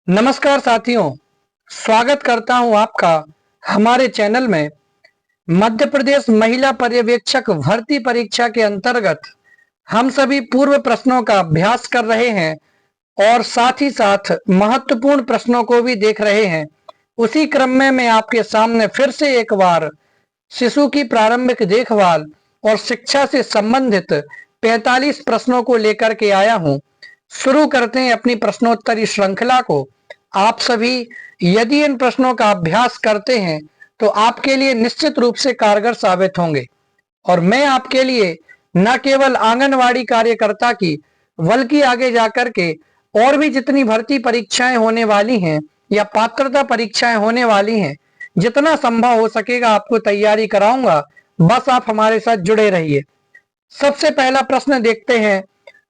नमस्कार साथियों, स्वागत करता हूं आपका हमारे चैनल में। मध्य प्रदेश महिला पर्यवेक्षक भर्ती परीक्षा के अंतर्गत हम सभी पूर्व प्रश्नों का अभ्यास कर रहे हैं और साथ ही साथ महत्वपूर्ण प्रश्नों को भी देख रहे हैं। उसी क्रम में मैं आपके सामने फिर से एक बार शिशु की प्रारंभिक देखभाल और शिक्षा से संबंधित 45 प्रश्नों को लेकर के आया हूं। शुरू करते हैं अपनी प्रश्नोत्तरी श्रृंखला को। आप सभी यदि इन प्रश्नों का अभ्यास करते हैं तो आपके लिए निश्चित रूप से कारगर साबित होंगे और मैं आपके लिए न केवल आंगनवाड़ी कार्यकर्ता की बल्कि आगे जाकर के और भी जितनी भर्ती परीक्षाएं होने वाली हैं या पात्रता परीक्षाएं होने वाली हैं, जितना संभव हो सकेगा आपको तैयारी कराऊंगा। बस आप हमारे साथ जुड़े रहिए। सबसे पहला प्रश्न देखते हैं।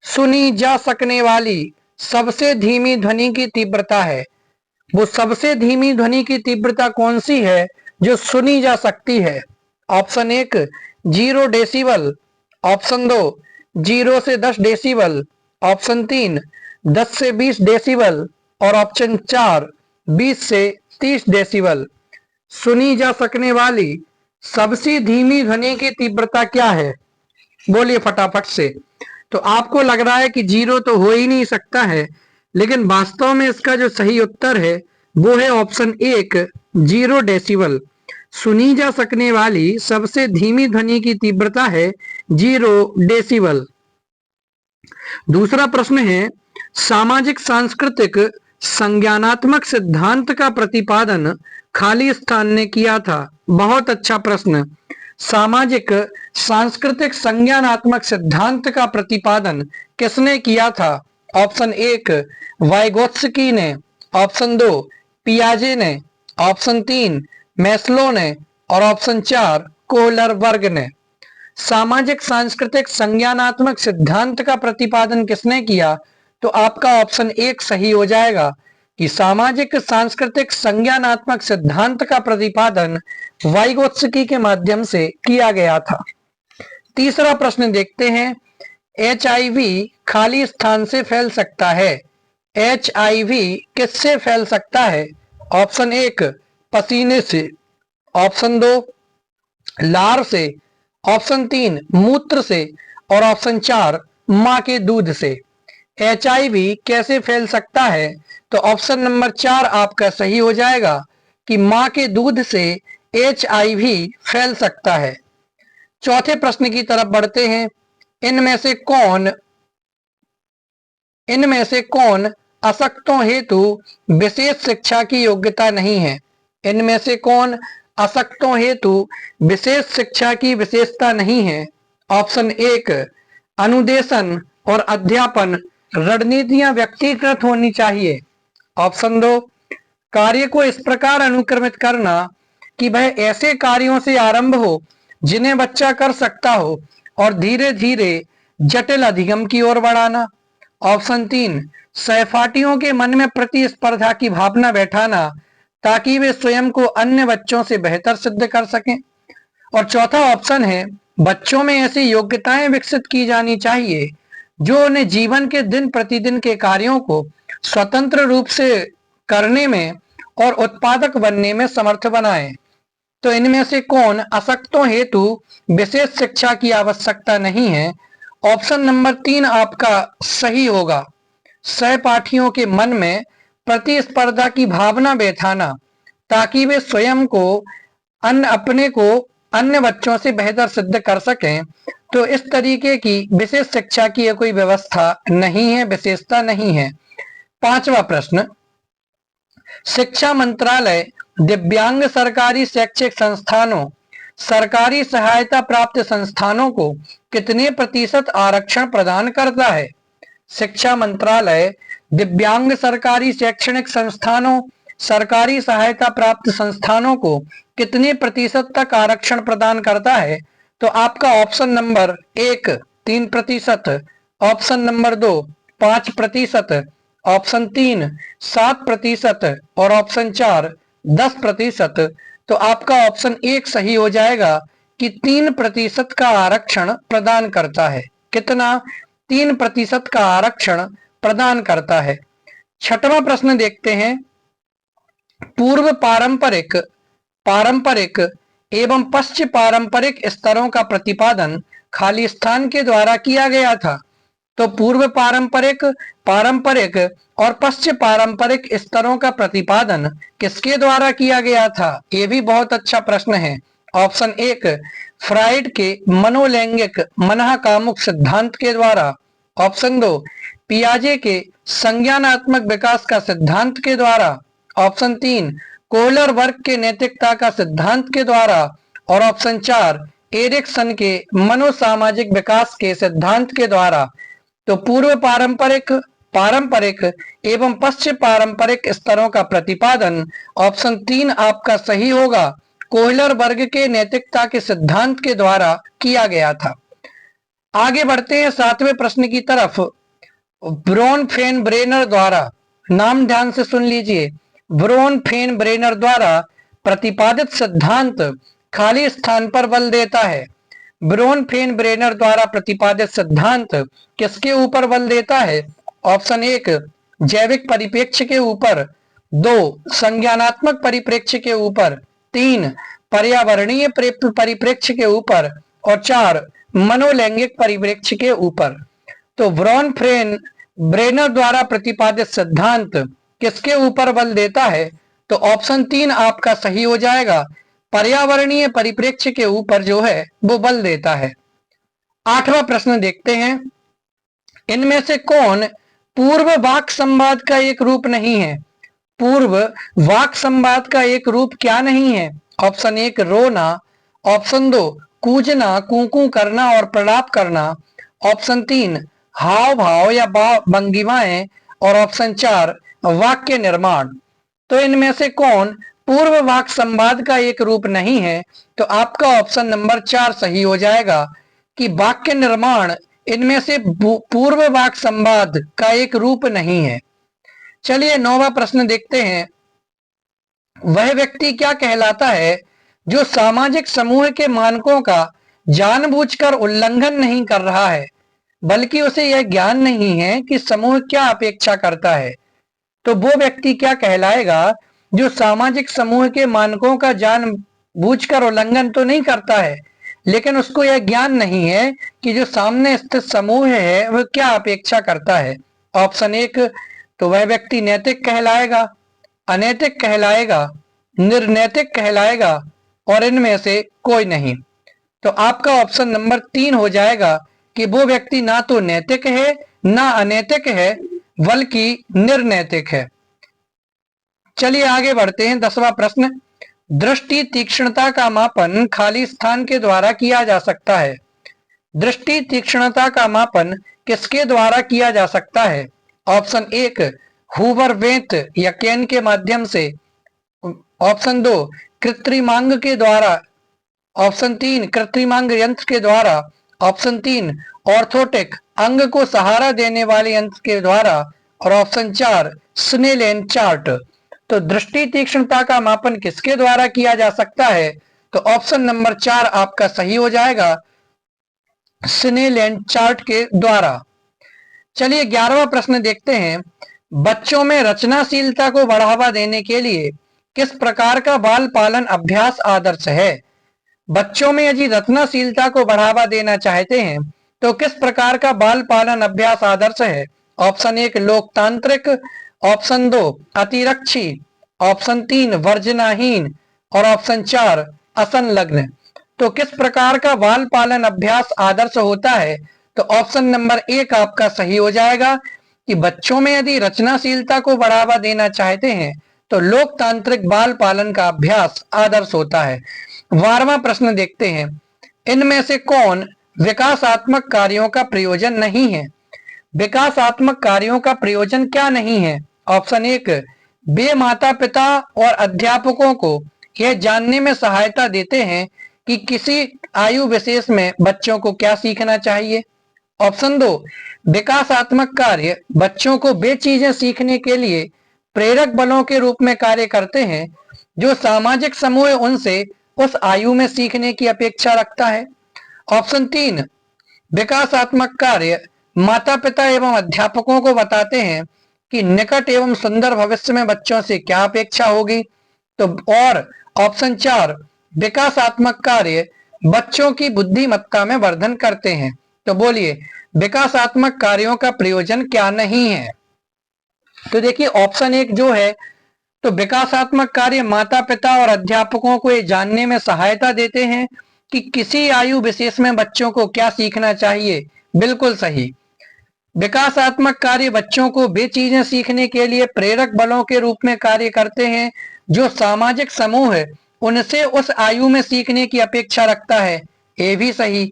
सुनी जा सकने वाली सबसे धीमी ध्वनि की तीव्रता है। वो सबसे धीमी ध्वनि की तीव्रता कौन सी है जो सुनी जा सकती है? ऑप्शन 1 0 डेसिबल, ऑप्शन 2 0 से 10 डेसिबल, ऑप्शन 3 10 से 20 डेसिबल और ऑप्शन 4 20 से 30 डेसिबल। सुनी जा सकने वाली सबसे धीमी ध्वनि की तीव्रता क्या है? बोलिए फटाफट से। तो आपको लग रहा है कि 0 तो हो ही नहीं सकता है, लेकिन वास्तव में इसका जो सही उत्तर है वो है ऑप्शन 1 0 डेसिबल। सुनी जा सकने वाली सबसे धीमी ध्वनि की तीव्रता है 0 डेसिबल। दूसरा प्रश्न है, सामाजिक सांस्कृतिक संज्ञानात्मक सिद्धांत का प्रतिपादन खाली स्थान ने किया था। बहुत अच्छा प्रश्न। सामाजिक सांस्कृतिक संज्ञानात्मक सिद्धांत का प्रतिपादन किसने किया था? ऑप्शन 1 वाइगोत्स्की ने, ऑप्शन 2 पियाजे ने, ऑप्शन 3 मैस्लो ने और ऑप्शन 4 कोहलरबर्ग ने। सामाजिक सांस्कृतिक संज्ञानात्मक सिद्धांत का प्रतिपादन किसने किया? तो आपका ऑप्शन 1 सही हो जाएगा कि सामाजिक सांस्कृतिक संज्ञानात्मक सिद्धांत का प्रतिपादन वाइगोत्स्की के माध्यम से किया गया था। तीसरा प्रश्न देखते हैं। HIV खाली स्थान से फैल सकता है। HIV किससे फैल सकता है? ऑप्शन 1 पसीने से, ऑप्शन 2 लार से, ऑप्शन 3 मूत्र से और ऑप्शन 4 मां के दूध से। HIV कैसे फैल सकता है? तो ऑप्शन नंबर 4 आपका सही हो जाएगा कि मां के दूध से HIV फैल सकता है। चौथे प्रश्न की तरफ बढ़ते हैं। इनमें से कौन अशक्तों हेतु विशेष शिक्षा की योग्यता नहीं है? इनमें से कौन अशक्तों हेतु विशेष शिक्षा की विशेषता नहीं है? ऑप्शन 1 अनुदेशन और अध्यापन रणनीतियां व्यक्तिगत होनी चाहिए। ऑप्शन 2 कार्य को इस प्रकार अनुक्रमित करना कि वह ऐसे कार्यों से आरंभ हो जिन्हें बच्चा कर सकता हो और धीरे धीरे जटिल अधिगम की ओर बढ़ाना। ऑप्शन 3 सहपाठियों के मन में प्रतिस्पर्धा की भावना बैठाना ताकि वे स्वयं को अन्य बच्चों से बेहतर सिद्ध कर सकें। और चौथा ऑप्शन है बच्चों में ऐसी योग्यताएं विकसित की जानी चाहिए जो उन्हें जीवन के दिन प्रतिदिन के कार्यों को स्वतंत्र रूप से करने में और उत्पादक बनने में समर्थ बनाएं। तो इनमें से कौन अशक्तों हेतु विशेष शिक्षा की आवश्यकता नहीं है? ऑप्शन नंबर 3 आपका सही होगा। सहपाठियों के मन में प्रतिस्पर्धा की भावना बैठाना ताकि वे स्वयं को अपने को अन्य बच्चों से बेहतर सिद्ध कर सकें। तो इस तरीके की विशेष शिक्षा की कोई व्यवस्था नहीं है, विशेषता नहीं है। पांचवा प्रश्न, शिक्षा मंत्रालय दिव्यांग सरकारी शैक्षिक संस्थानों, सरकारी सहायता प्राप्त संस्थानों को कितने प्रतिशत आरक्षण प्रदान करता है? शिक्षा मंत्रालय दिव्यांग सरकारी शैक्षणिक संस्थानों, सरकारी सहायता प्राप्त संस्थानों को कितने प्रतिशत तक आरक्षण प्रदान करता है? तो आपका option number 1 3%, option number 2 5%, option 3 7% और ऑप्शन 4 10%। तो आपका ऑप्शन 1 सही हो जाएगा कि 3% का आरक्षण प्रदान करता है। कितना? 3% का आरक्षण प्रदान करता है। छठवां प्रश्न देखते हैं। पूर्व पारंपरिक, पारंपरिक एवं पश्च पारंपरिक स्तरों का प्रतिपादन खाली स्थान के द्वारा किया गया था। तो पूर्व पारंपरिक, पारंपरिक और पश्चिम पारंपरिक स्तरों का प्रतिपादन किसके द्वारा किया गया था? ये भी बहुत अच्छा प्रश्न है। ऑप्शन एक, फ्राइड के मनोलैंगिक मनः कामुक सिद्धांत के द्वारा। ऑप्शन दो, पियाजे के संज्ञानात्मक विकास का सिद्धांत के द्वारा। ऑप्शन तीन, कोहलर वर्ग के नैतिकता का सिद्धांत के द्वारा। और ऑप्शन चार, एरिक्सन के मनोसामाजिक विकास के सिद्धांत के द्वारा। तो पूर्व पारंपरिक, पारंपरिक एवं पश्चिम पारंपरिक स्तरों का प्रतिपादन ऑप्शन तीन आपका सही होगा, कोहलर वर्ग के नैतिकता के सिद्धांत के द्वारा किया गया था। आगे बढ़ते हैं सातवें प्रश्न की तरफ। ब्रोनफेन-ब्रेनर द्वारा, नाम ध्यान से सुन लीजिए, ब्रोनफेन-ब्रेनर द्वारा प्रतिपादित सिद्धांत खाली स्थान पर बल देता है। ब्रोनफेन-ब्रेनर द्वारा प्रतिपादित सिद्धांत किसके ऊपर बल देता है? ऑप्शन एक, जैविक परिप्रेक्ष्य के ऊपर। दो, संज्ञानात्मक परिप्रेक्ष्य के ऊपर। तीन, पर्यावरणीय परिप्रेक्ष्य के ऊपर। और चार, मनोलैंगिक परिप्रेक्ष्य के ऊपर। तो ब्रोनफेन-ब्रेनर द्वारा प्रतिपादित सिद्धांत किसके ऊपर बल देता है? तो ऑप्शन तीन आपका सही हो जाएगा, पर्यावरणीय परिप्रेक्ष्य के ऊपर जो है वो बल देता है। आठवां प्रश्न देखते हैं। इनमें से कौन पूर्व वाक संवाद का एक रूप नहीं है? पूर्व वाक संवाद का एक रूप क्या नहीं है? ऑप्शन एक, रोना। ऑप्शन दो, कूजना, कूकू करना और प्रलाप करना। ऑप्शन तीन, हाव भाव या भंगिमाएं। और ऑप्शन चार, वाक्य निर्माण। तो इनमें से कौन पूर्व वाक संवाद का एक रूप नहीं है? तो आपका ऑप्शन नंबर चार सही हो जाएगा कि वाक्य निर्माण इनमें से पूर्व वाक संवाद का एक रूप नहीं है। चलिए नौवां प्रश्न देखते हैं। वह व्यक्ति क्या कहलाता है जो सामाजिक समूह के मानकों का जानबूझकर उल्लंघन नहीं कर रहा है, बल्कि उसे यह ज्ञान नहीं है कि समूह क्या अपेक्षा करता है? तो वो व्यक्ति क्या कहलाएगा जो सामाजिक समूह के मानकों का जानबूझकर उल्लंघन तो नहीं करता है, लेकिन उसको यह ज्ञान नहीं है कि जो सामने स्थित समूह है वह क्या अपेक्षा करता है। ऑप्शन एक, तो वह व्यक्ति नैतिक कहलाएगा, अनैतिक कहलाएगा, निर्नैतिक कहलाएगा और इनमें से कोई नहीं। तो आपका ऑप्शन नंबर तीन हो जाएगा कि वो व्यक्ति ना तो नैतिक है ना अनैतिक है बल्कि निर्नैतिक है। चलिए आगे बढ़ते हैं। 10वां प्रश्न, दृष्टि तीक्ष्णता का मापन खाली स्थान के द्वारा किया जा सकता है। दृष्टि तीक्ष्णता का मापन किसके द्वारा किया जा सकता है? ऑप्शन एक, हूवर वेंत या केन के माध्यम से। ऑप्शन दो, कृत्रिमांग के द्वारा। ऑप्शन तीन, कृत्रिमांग यंत्र के द्वारा। ऑप्शन तीन, ऑर्थोटिक अंग को सहारा देने वाले यंत्र के द्वारा। और ऑप्शन चार, स्नेलन चार्ट। तो दृष्टि तीक्ष्णता का मापन किसके द्वारा किया जा सकता है? तो ऑप्शन नंबर चार आपका सही हो जाएगा, स्नेलन चार्ट के द्वारा। चलिए 11वां प्रश्न देखते हैं। बच्चों में रचनाशीलता को बढ़ावा देने के लिए किस प्रकार का बाल पालन अभ्यास आदर्श है? बच्चों में यदि रचनाशीलता को बढ़ावा देना चाहते हैं तो किस प्रकार का बाल पालन अभ्यास आदर्श है? ऑप्शन एक, लोकतांत्रिक। ऑप्शन दो, अतिरक्षी। ऑप्शन तीन, वर्जनाहीन। और ऑप्शन चार, असंलग्न। तो किस प्रकार का बाल पालन अभ्यास आदर्श होता है? तो ऑप्शन नंबर एक आपका सही हो जाएगा कि बच्चों में यदि रचनाशीलता को बढ़ावा देना चाहते हैं तो लोकतांत्रिक बाल पालन का अभ्यास आदर्श होता है। 12वां प्रश्न देखते हैं। इनमें से कौन विकासात्मक कार्यों का प्रयोजन नहीं है? विकासात्मक कार्यों का प्रयोजन क्या नहीं है? ऑप्शन एक, वे माता पिता और अध्यापकों को यह जानने में सहायता देते हैं कि किसी आयु विशेष में बच्चों को क्या सीखना चाहिए। ऑप्शन दो, विकासात्मक कार्य बच्चों को वे चीजें सीखने के लिए प्रेरक बलों के रूप में कार्य करते हैं जो सामाजिक समूह उनसे उस आयु में सीखने की अपेक्षा रखता है। ऑप्शन तीन, विकासात्मक कार्य माता पिता एवं अध्यापकों को बताते हैं कि निकट एवं सुंदर भविष्य में बच्चों से क्या अपेक्षा होगी। तो और ऑप्शन 4, विकासात्मक कार्य बच्चों की बुद्धिमत्ता में वर्धन करते हैं। तो बोलिए, विकासात्मक कार्यों का प्रयोजन क्या नहीं है। तो देखिए ऑप्शन 1 जो है, तो विकासात्मक कार्य माता पिता और अध्यापकों को ये जानने में सहायता देते हैं कि किसी आयु विशेष में बच्चों को क्या सीखना चाहिए। बिल्कुल सही। विकासात्मक कार्य बच्चों को वे चीजें सीखने के लिए प्रेरक बलों के रूप में कार्य करते हैं जो सामाजिक समूह उनसे उस आयु में सीखने की अपेक्षा रखता है। ये भी सही।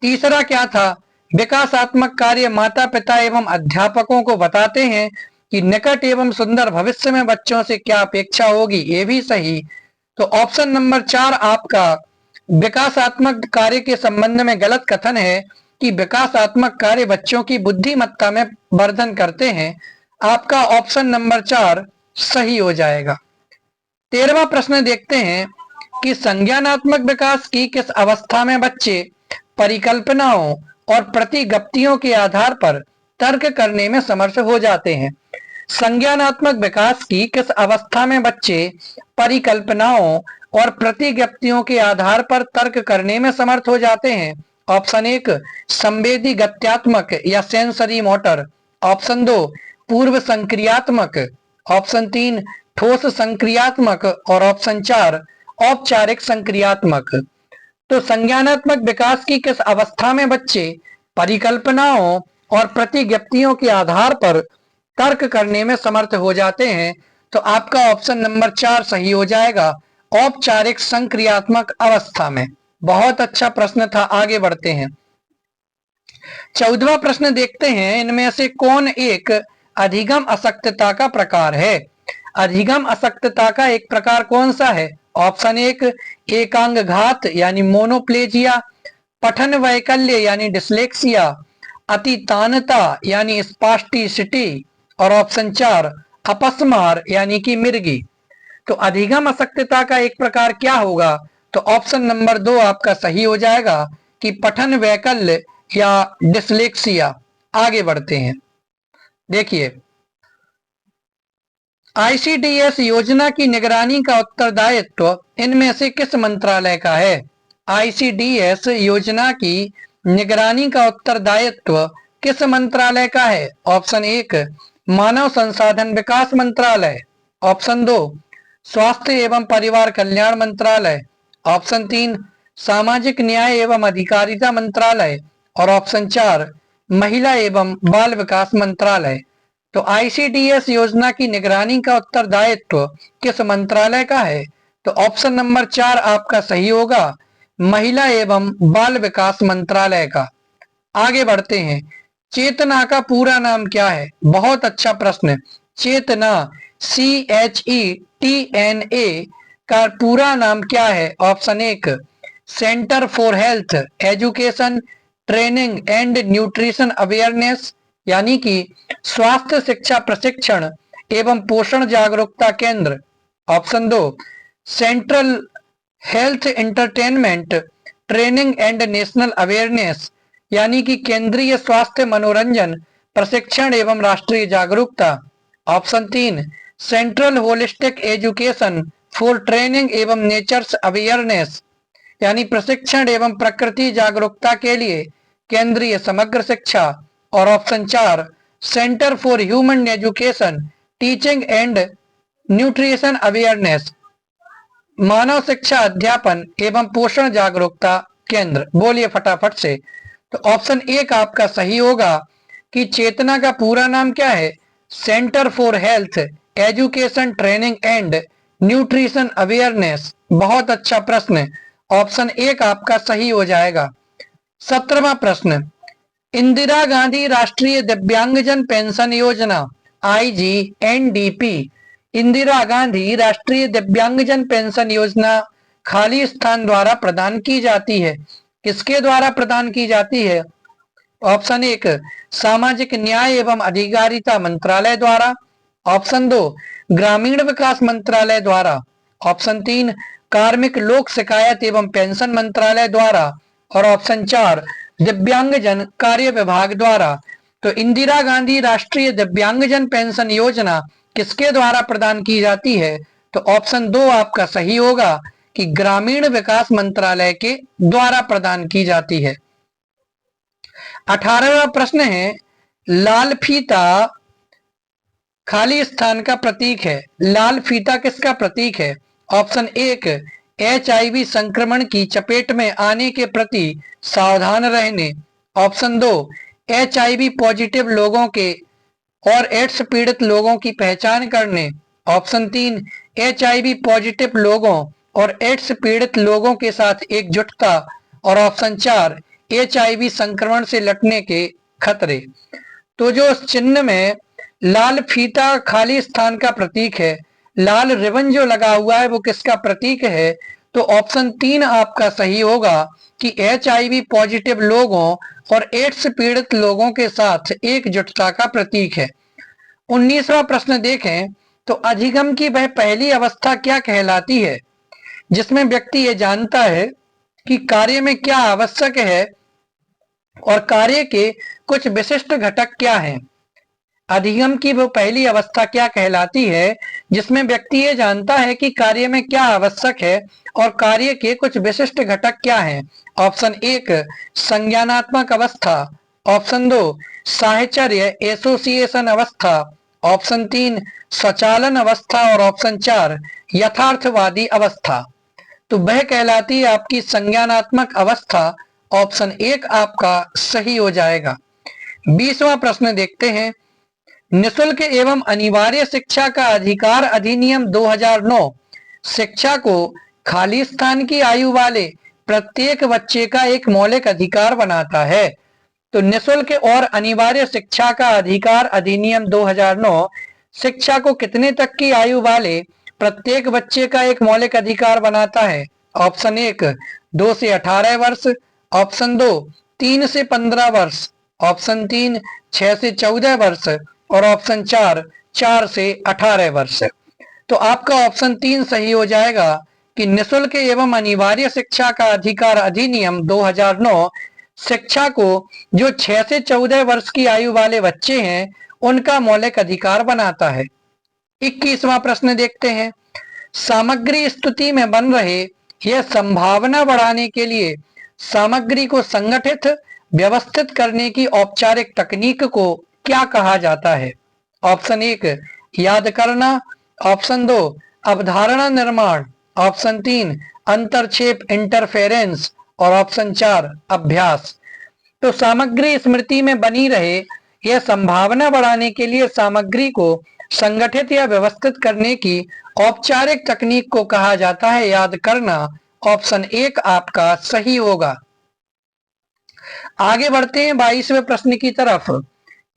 तीसरा क्या था, विकासात्मक कार्य माता पिता एवं अध्यापकों को बताते हैं कि निकट एवं सुंदर भविष्य में बच्चों से क्या अपेक्षा होगी। ये भी सही। तो ऑप्शन नंबर 4 आपका विकासात्मक कार्य के संबंध में गलत कथन है कि विकासात्मक कार्य बच्चों की बुद्धिमत्ता में वर्धन करते हैं। आपका ऑप्शन नंबर 4 सही हो जाएगा। 13वां प्रश्न देखते हैं कि संज्ञानात्मक विकास की किस अवस्था में बच्चे परिकल्पनाओं और प्रतिगप्तियों के आधार पर तर्क करने में समर्थ हो जाते हैं। संज्ञानात्मक विकास की किस अवस्था में बच्चे परिकल्पनाओं और प्रतिगप्तियों के आधार पर तर्क करने में समर्थ हो जाते हैं। ऑप्शन 1, संवेदी गत्यात्मक या सेंसरी मोटर। ऑप्शन 2, पूर्व संक्रियात्मक। ऑप्शन 3, ठोस संक्रियात्मक। और ऑप्शन 4, औपचारिक संक्रियात्मक। तो संज्ञानात्मक विकास की किस अवस्था में बच्चे परिकल्पनाओं और प्रतिज्ञप्तियों के आधार पर तर्क करने में समर्थ हो जाते हैं। तो आपका ऑप्शन नंबर 4 सही हो जाएगा, औपचारिक संक्रियात्मक अवस्था में। बहुत अच्छा प्रश्न था। आगे बढ़ते हैं। 14वां प्रश्न देखते हैं, इनमें से कौन एक अधिगम अशक्तता का प्रकार है। अधिगम अशक्तता का एक प्रकार कौन सा है। ऑप्शन 1, एकांग घात यानी मोनोप्लेजिया, पठन वैकल्य यानी डिसलेक्सिया, अतितानता यानी स्पास्टिसिटी, और ऑप्शन 4, अपस्मार यानी कि मिर्गी। तो अधिगम अशक्तता का एक प्रकार क्या होगा। तो ऑप्शन नंबर 2 आपका सही हो जाएगा कि पठन वैकल्य या डिसलेक्सिया। आगे बढ़ते हैं। देखिए, आईसीडीएस योजना की निगरानी का उत्तरदायित्व इनमें से किस मंत्रालय का है। आईसीडीएस योजना की निगरानी का उत्तरदायित्व किस मंत्रालय का है। ऑप्शन 1, मानव संसाधन विकास मंत्रालय। ऑप्शन 2, स्वास्थ्य एवं परिवार कल्याण मंत्रालय। ऑप्शन 3, सामाजिक न्याय एवं अधिकारिता मंत्रालय। और ऑप्शन 4, महिला एवं बाल विकास मंत्रालय। तो आईसीडीएस योजना की निगरानी का उत्तरदायित्व किस मंत्रालय का है। तो ऑप्शन नंबर 4 आपका सही होगा, महिला एवं बाल विकास मंत्रालय का। आगे बढ़ते हैं। चेतना का पूरा नाम क्या है। बहुत अच्छा प्रश्न। चेतना CHETNA का पूरा नाम क्या है। Option 1, centre for health education training and nutrition awareness, यानी कि स्वास्थ्य शिक्षा प्रशिक्षण एवं पोषण जागरूकता केंद्र। Option 2, central health entertainment training and national awareness, यानी कि केंद्रीय स्वास्थ्य मनोरंजन प्रशिक्षण एवं राष्ट्रीय जागरूकता। Option 3, central holistic education for training एवं नेचर्स अवेयरनेस, यानी प्रशिक्षण एवं प्रकृति जागरूकता के लिए केंद्रीय समग्र शिक्षा। और option 4, centre for human education teaching and nutrition awareness, मानव शिक्षा अध्यापन एवं पोषण जागरूकता केंद्र। बोलिए फटाफट से। तो ऑप्शन 1 आपका सही होगा कि चेतना का पूरा नाम क्या है। Centre for health education training and nutrition awareness. बहुत अच्छा प्रश्न। ऑप्शन 1 आपका सही हो जाएगा। 17वां प्रश्न, इंदिरा गांधी राष्ट्रीय दिव्यांगजन पेंशन योजना IGNDP, इंदिरा गांधी राष्ट्रीय दिव्यांगजन पेंशन योजना खाली स्थान द्वारा प्रदान की जाती है। किसके द्वारा प्रदान की जाती है। ऑप्शन 1, सामाजिक न्याय एवं अधिकारिता मंत्रालय द्वारा। ऑप्शन 2, ग्रामीण विकास मंत्रालय द्वारा। ऑप्शन 3, कार्मिक लोक शिकायत एवं पेंशन मंत्रालय द्वारा। और ऑप्शन 4, दिव्यांगजन कार्य विभाग द्वारा। तो इंदिरा गांधी राष्ट्रीय दिव्यांगजन पेंशन योजना किसके द्वारा प्रदान की जाती है? तो ऑप्शन 2 आपका सही होगा कि ग्रामीण विकास मंत्रालय के द्वारा प्रदान की जाती है। 18वां प्रश्न है, लाल फीता खाली स्थान का प्रतीक है। लाल फीता किसका प्रतीक है? ऑप्शन 1 HIV संक्रमण की चपेट में आने के प्रति सावधान रहने। ऑप्शन 2 HIV पॉजिटिव लोगों के और एड्स पीड़ित लोगों की पहचान करने। ऑप्शन 3 HIV पॉजिटिव लोगों और एड्स पीड़ित लोगों के साथ एकजुटता। और ऑप्शन 4 HIV संक्रमण से लड़ने के खतरे। तो जो चिन्ह में लाल फीता खाली स्थान का प्रतीक है, लाल रिबन जो लगा हुआ है वो किसका प्रतीक है? तो ऑप्शन 3 आपका सही होगा कि HIV पॉजिटिव लोगों और एड्स पीड़ित लोगों के साथ एकजुटता का प्रतीक है। 19वां प्रश्न देखें तो अधिगम की वह पहली अवस्था क्या कहलाती है जिसमें व्यक्ति ये जानता है कि कार्य में क्या आवश्यक है और कार्य के कुछ विशिष्ट घटक क्या हैं। अधिगम की वो पहली अवस्था क्या कहलाती है जिसमें व्यक्ति ये जानता है कि कार्य में क्या आवश्यक है और कार्य के कुछ विशिष्ट घटक क्या हैं। ऑप्शन 1 संज्ञानात्मक अवस्था। ऑप्शन 2 साहचर्य एसोसिएशन अवस्था। ऑप्शन 3 स्वचालन अवस्था और ऑप्शन 4 यथार्थवादी अवस्था। तो वह कहलाती है आपकी संज्ञानात्मक अवस्था। ऑप्शन 1 आपका सही हो जाएगा। 20वां प्रश्न देखते हैं, निःशुल्क एवं अनिवार्य शिक्षा का अधिकार अधिनियम 2009 शिक्षा को खाली स्थान की आयु वाले प्रत्येक बच्चे का एक मौलिक अधिकार बनाता है। तो निःशुल्क और अनिवार्य शिक्षा का अधिकार अधिनियम 2009 शिक्षा को कितने तक की आयु वाले प्रत्येक बच्चे का एक मौलिक अधिकार बनाता है? ऑप्शन 1 2 से 18 वर्ष। ऑप्शन 2 3 से 15 वर्ष। ऑप्शन 3 6 से 14 वर्ष और ऑप्शन 4 4 से 18 वर्ष। तो आपका ऑप्शन 3 सही हो जाएगा कि निःशुल्क एवं अनिवार्य शिक्षा का अधिकार अधिनियम 2009 शिक्षा को जो 6 से 14 वर्ष की आयु वाले बच्चे हैं उनका मौलिक अधिकार बनाता है। 21वां प्रश्न देखते हैं, सामग्री स्तुति में बन रहे यह संभावना बढ़ाने के लिए सामग्री को संगठित व्यवस्थित करने की औपचारिक तकनीक को क्या कहा जाता है? ऑप्शन 1 याद करना। ऑप्शन 2 अवधारणा निर्माण। ऑप्शन 3 अंतरक्षेप इंटरफेरेंस और ऑप्शन 4 अभ्यास। तो सामग्री स्मृति में बनी रहे यह संभावना बढ़ाने के लिए सामग्री को संगठित या व्यवस्थित करने की औपचारिक तकनीक को कहा जाता है याद करना। ऑप्शन 1 आपका सही होगा। आगे बढ़ते हैं 22वें प्रश्न की तरफ।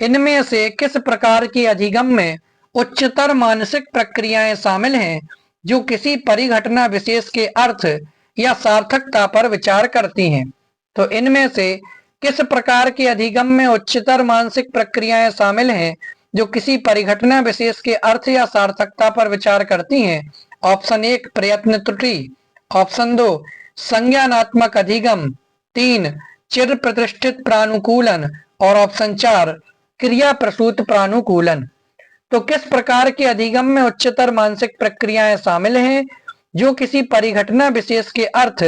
इनमें से किस प्रकार के अधिगम में उच्चतर मानसिक प्रक्रियाएं शामिल हैं जो किसी परिघटना विशेष के अर्थ या सार्थकता पर विचार करती हैं? तो इनमें से किस प्रकार के अधिगम में उच्चतर मानसिक प्रक्रियाएं शामिल हैं जो किसी परिघटना विशेष के अर्थ या सार्थकता पर विचार करती हैं? ऑप्शन 1 प्रयत्न त्रुटि। ऑप्शन 2 संज्ञानात्मक अधिगम। 3 चिर प्रतिष्ठित प्रानुकूलन और ऑप्शन 4 क्रिया प्रसूत प्रानुकूलन। तो किस प्रकार के अधिगम में उच्चतर मानसिक प्रक्रियाएं शामिल हैं जो किसी परिघटना विशेष के अर्थ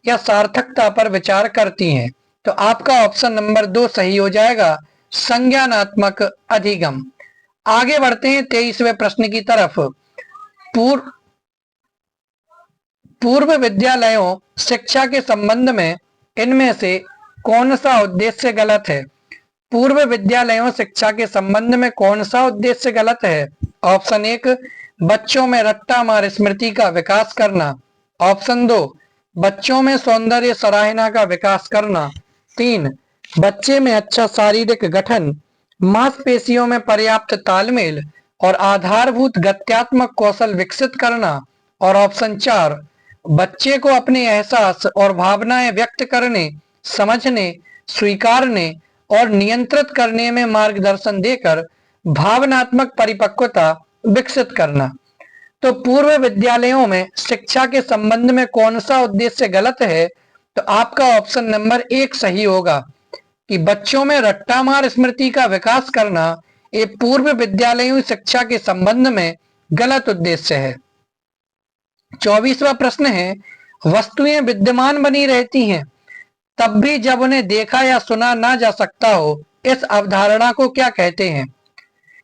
या सार्थकता पर विचार करती हैं? तो आपका ऑप्शन नंबर 2 सही हो जाएगा, संज्ञानात्मक अधिगम। आगे बढ़ते हैं 23वें प्रश्न की तरफ। पूर्व विद्यालयों शिक्षा के संबंध में इनमें से कौन सा उद्देश्य गलत है? पूर्व विद्यालयों शिक्षा के संबंध में कौन सा उद्देश्य गलत है? ऑप्शन 1 बच्चों में रट्टा मार स्मृति का विकास करना। ऑप्शन 2 बच्चों में सौंदर्य सराहना का विकास करना। 3 बच्चे में अच्छा शारीरिक गठन, मांसपेशियों में पर्याप्त तालमेल और आधारभूत गत्यात्मक कौशल विकसित करना। और ऑप्शन 4 बच्चे को अपने एहसास और भावनाएं व्यक्त करने, समझने, स्वीकारने और नियंत्रित करने में मार्गदर्शन देकर भावनात्मक परिपक्वता विकसित करना। तो पूर्व विद्यालयों में शिक्षा के संबंध में कौन सा उद्देश्य गलत है? तो आपका ऑप्शन नंबर 1 सही होगा कि बच्चों में रट्टामार स्मृति का विकास करना ये पूर्व विद्यालयीन शिक्षा के संबंध में गलत उद्देश्य है। 24वां प्रश्न है, वस्तुएं विद्यमान बनी रहती हैं तब भी जब उन्हें देखा या सुना ना जा सकता हो, इस अवधारणा को क्या कहते हैं?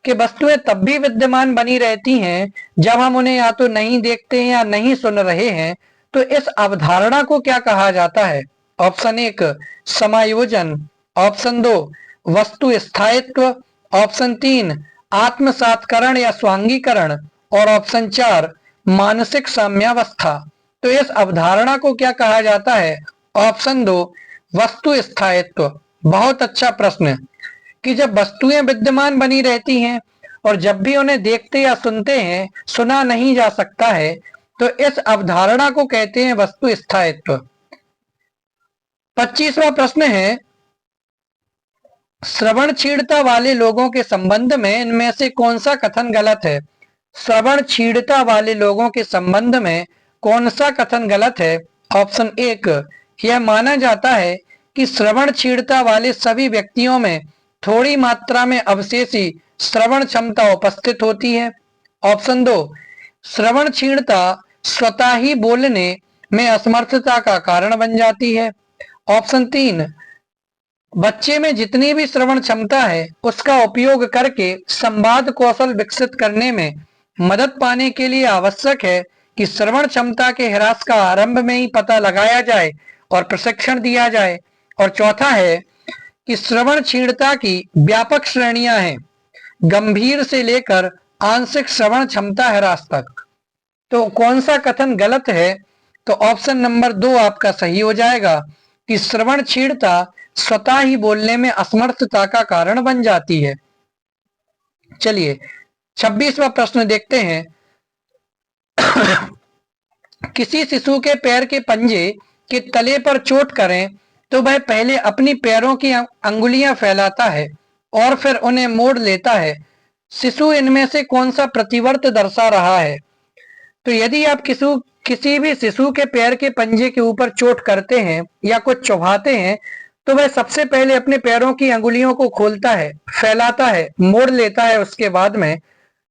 कि वस्तुएं तब भी विद्यमान बनी रहती हैं जब हम उन्हें या तो नहीं देखते हैं या नहीं सुन रहे हैं, तो इस अवधारणा को क्या कहा जाता है? ऑप्शन 1 समायोजन, ऑप्शन 2 वस्तु स्थायित्व, ऑप्शन 3 आत्मसात्करण या स्वांगीकरण और ऑप्शन 4 मानसिक साम्यावस्था। तो इस अवधारणा को क्या कहा जाता है? ऑप्शन 2 वस्तु स्थायित्व। बहुत अच्छा प्रश्न कि जब वस्तुएं विद्यमान बनी रहती हैं और जब भी उन्हें देखते या सुनते हैं सुना नहीं जा सकता है, तो इस अवधारणा को कहते हैं वस्तु स्थायित्व। 25वां प्रश्न है, श्रवण क्षीणता वाले लोगों के संबंध में इनमें से कौन सा कथन गलत है? श्रवण क्षीणता वाले लोगों के संबंध में कौन सा कथन गलत है? ऑप्शन 1 यह माना जाता है कि श्रवण क्षीणता वाले सभी व्यक्तियों में थोड़ी मात्रा में अवशेषी श्रवण क्षमता उपस्थित होती है। ऑप्शन 2 श्रवण क्षीणता स्वतः ही बोलने में असमर्थता का कारण बन जाती है। ऑप्शन 3 बच्चे में जितनी भी श्रवण क्षमता है उसका उपयोग करके संवाद कौशल विकसित करने में मदद पाने के लिए आवश्यक है कि श्रवण क्षमता के ह्रास का आरंभ में ही पता लगाया जाए और प्रशिक्षण दिया जाए। और चौथा है कि श्रवण क्षीणता की व्यापक श्रेणियां हैं, गंभीर से लेकर आंशिक श्रवण क्षमता ह्रास तक। तो कौन सा कथन गलत है? तो ऑप्शन नंबर 2 आपका सही हो जाएगा कि श्रवण क्षीणता स्वतः ही बोलने में असमर्थता का कारण बन जाती है। चलिए 26वां प्रश्न देखते हैं। किसी शिशु के पैर के पंजे के तले पर चोट करें तो वह पहले अपनी पैरों की अंगुलियां फैलाता है और फिर उन्हें मोड़ लेता है। शिशु इनमें से कौन सा प्रतिवर्त दर्शा रहा है? तो यदि आप किसी भी शिशु के पैर के पंजे के ऊपर चोट करते हैं या कुछ चुभाते हैं तो वह सबसे पहले अपने पैरों की अंगुलियों को खोलता है, फैलाता है, मोड़ लेता है उसके बाद में।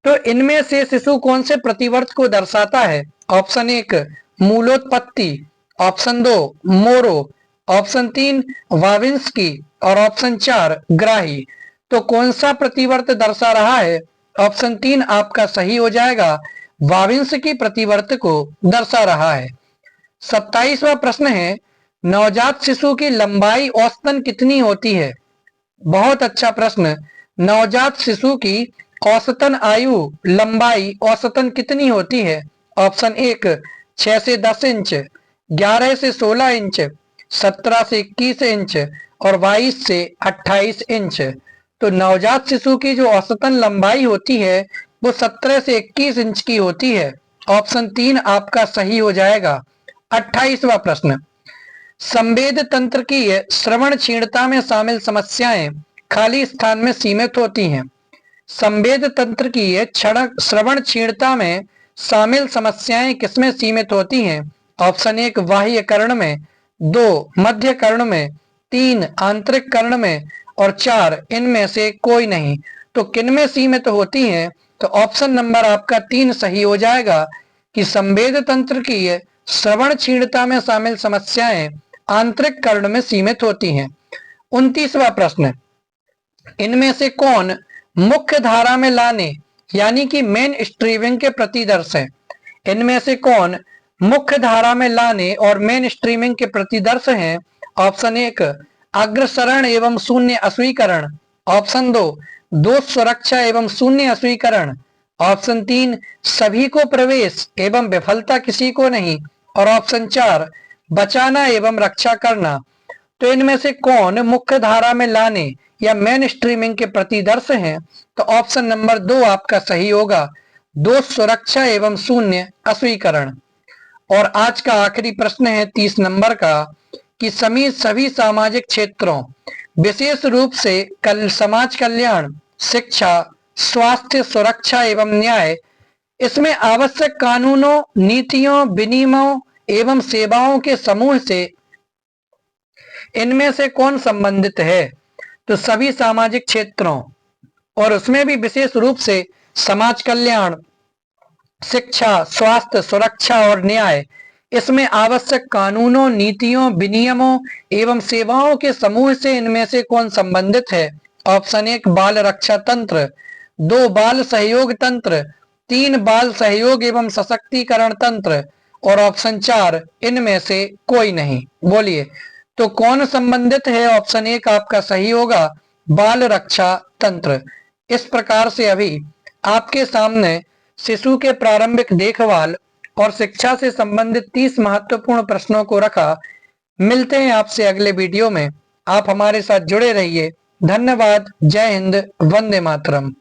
तो इनमें से शिशु कौन से प्रतिवर्त को दर्शाता है? ऑप्शन 1 मूलोत्पत्ति, ऑप्शन 2 मोरो, ऑप्शन 3 वाविंस्की और ऑप्शन 4 ग्राही। तो कौन सा प्रतिवर्त दर्शा रहा है? ऑप्शन 3 आपका सही हो जाएगा, वाविंस्की प्रतिवर्त को दर्शा रहा है। 27वां प्रश्न है, नवजात शिशु की लंबाई औसतन कितनी होती है? बहुत अच्छा प्रश्न। नवजात शिशु की औसतन आयु लंबाई औसतन कितनी होती है? ऑप्शन 1 6 से 10 इंच, 11 से 16 इंच, 17 से 21 इंच और 22 से 28 इंच। तो नवजात शिशु की जो औसतन लंबाई होती है वो 17 से 21 इंच की होती है। ऑप्शन 3 आपका सही हो जाएगा। 28वां प्रश्न, संवेद तंत्र की श्रवण क्षीणता में शामिल समस्याएं खाली स्थान में सीमित होती हैं। संवेद तंत्र की श्रवण क्षीणता में शामिल समस्याएं किसमें सीमित होती हैं? ऑप्शन 1 बाह्य कर्ण में, 2 मध्य कर्ण में, 3 आंतरिक कर्ण में और 4 इनमें से कोई नहीं। तो किनमें सीमित होती हैं? तो ऑप्शन नंबर आपका 3 सही हो जाएगा कि संवेद तंत्र की श्रवण क्षीणता में शामिल समस्याएं आंतरिक कर्ण में सीमित होती हैं। 29वां प्रश्न, इनमें से कौन मुख्य धारा में लाने यानी कि मेन स्ट्रीमिंग के प्रतिदर्श है? इनमें से कौन मुख्य धारा में लाने और मेन स्ट्रीमिंग के प्रतिदर्श हैं? ऑप्शन 1 अग्रसरण एवं शून्य अस्वीकरण, ऑप्शन 2 दोष सुरक्षा एवं शून्य अस्वीकरण, ऑप्शन 3 सभी को प्रवेश एवं विफलता किसी को नहीं और ऑप्शन 4 बचाना एवं रक्षा करना। तो इनमें से कौन मुख्य धारा में लाने या मेन स्ट्रीमिंग के प्रतिदर्श हैं? तो ऑप्शन नंबर 2 आपका सही होगा, दोष सुरक्षा एवं शून्य अस्वीकरण। और आज का आखिरी प्रश्न है 30 नंबर का कि सभी सामाजिक क्षेत्रों विशेष रूप से समाज कल्याण, शिक्षा, स्वास्थ्य, सुरक्षा एवं न्याय, इसमें आवश्यक कानूनों, नीतियों, विनियमों एवं सेवाओं के समूह से इनमें से कौन संबंधित है? तो सभी सामाजिक क्षेत्रों और उसमें भी विशेष रूप से समाज कल्याण, शिक्षा, स्वास्थ्य, सुरक्षा और न्याय, इसमें आवश्यक कानूनों, नीतियों, विनियमों एवं सेवाओं के समूह से इनमें से कौन संबंधित है? ऑप्शन 1 बाल रक्षा तंत्र, 2 बाल सहयोग तंत्र, 3 बाल सहयोग एवं सशक्तिकरण तंत्र और ऑप्शन 4 इनमें से कोई नहीं। बोलिए तो कौन संबंधित है? ऑप्शन 1 आपका सही होगा, बाल रक्षा तंत्र। इस प्रकार से अभी आपके सामने शिशु के प्रारंभिक देखभाल और शिक्षा से संबंधित 30 महत्वपूर्ण प्रश्नों को रखा। मिलते हैं आपसे अगले वीडियो में। आप हमारे साथ जुड़े रहिए। धन्यवाद। जय हिंद। वंदे मातरम।